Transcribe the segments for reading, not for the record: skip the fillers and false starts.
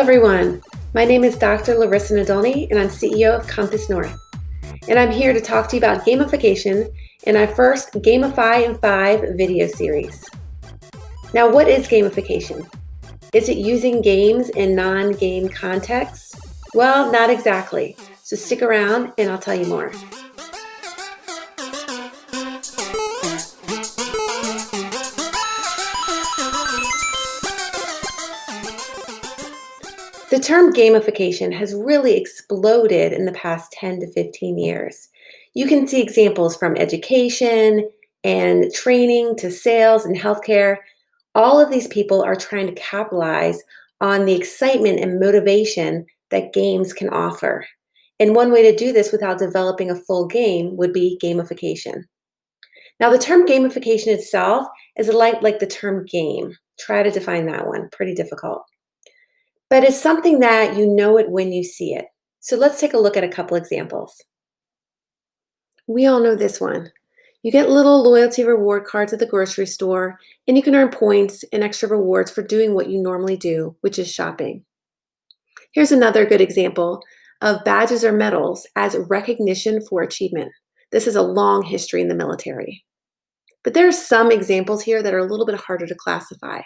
everyone. My name is Dr. Larissa Nadolny, and I'm CEO of Compassnorth. And I'm here to talk to you about gamification in our first Gamify in 5 video series. Now, what is gamification? Is it using games in non-game contexts? Well, not exactly. So stick around and I'll tell you more. The term gamification has really exploded in the past 10 to 15 years. You can see examples from education and training to sales and healthcare. All of these people are trying to capitalize on the excitement and motivation that games can offer. And one way to do this without developing a full game would be gamification. Now, the term gamification itself is like the term game. Try to define that one, pretty difficult. But it's something that you know it when you see it. So let's take a look at a couple examples. We all know this one. You get little loyalty reward cards at the grocery store, and you can earn points and extra rewards for doing what you normally do, which is shopping. Here's another good example of badges or medals as recognition for achievement. This is a long history in the military. But there are some examples here that are a little bit harder to classify.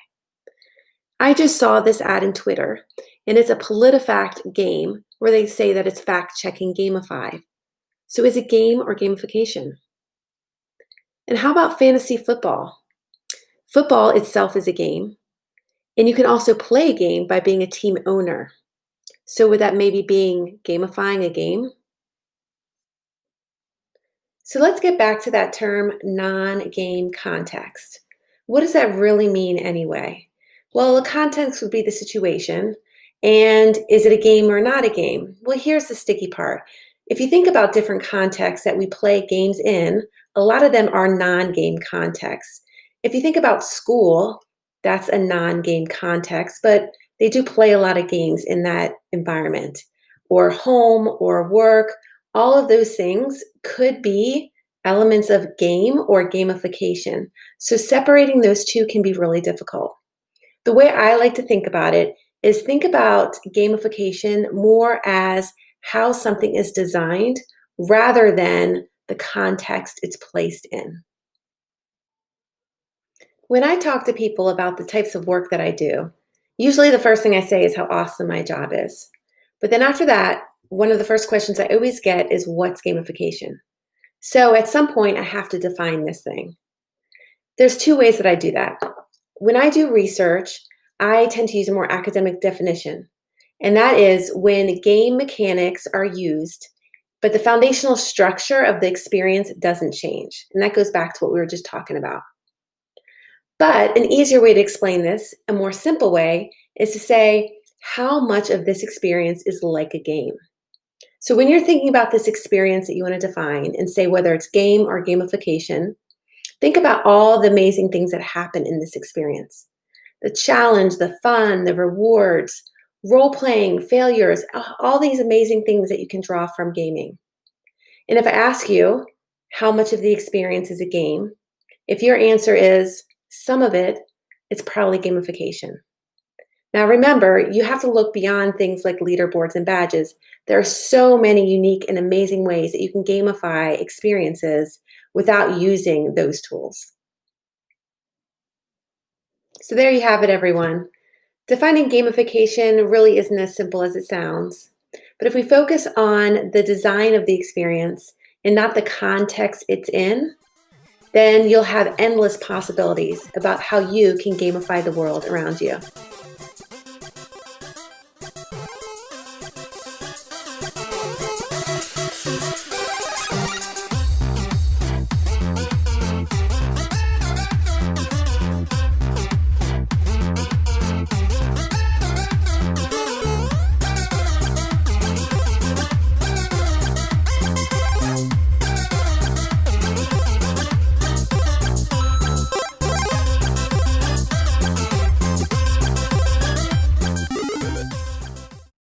I just saw this ad in Twitter, and it's a PolitiFact game where they say that it's fact-checking Gamify. So is it game or gamification? And how about fantasy football? Football itself is a game, and you can also play a game by being a team owner. So would that maybe being gamifying a game? So let's get back to that term non-game context. What does that really mean anyway? Well, the context would be the situation. And is it a game or not a game? Well, here's the sticky part. If you think about different contexts that we play games in, a lot of them are non-game contexts. If you think about school, that's a non-game context, but they do play a lot of games in that environment. Or home or work, all of those things could be elements of game or gamification. So separating those two can be really difficult. The way I like to think about it is think about gamification more as how something is designed rather than the context it's placed in. When I talk to people about the types of work that I do, usually the first thing I say is how awesome my job is. But then after that, one of the first questions I always get is what's gamification? So at some point I have to define this thing. There's 2 ways that I do that. When I do research, I tend to use a more academic definition, and that is when game mechanics are used, but the foundational structure of the experience doesn't change. And that goes back to what we were just talking about. But an easier way to explain this, a more simple way, is to say how much of this experience is like a game. So when you're thinking about this experience that you want to define and say whether it's game or gamification, think about all the amazing things that happen in this experience. The challenge, the fun, the rewards, role-playing, failures, all these amazing things that you can draw from gaming. And if I ask you how much of the experience is a game, if your answer is some of it, it's probably gamification. Now remember, you have to look beyond things like leaderboards and badges. There are so many unique and amazing ways that you can gamify experiences without using those tools. So there you have it, everyone. Defining gamification really isn't as simple as it sounds. But if we focus on the design of the experience and not the context it's in, then you'll have endless possibilities about how you can gamify the world around you.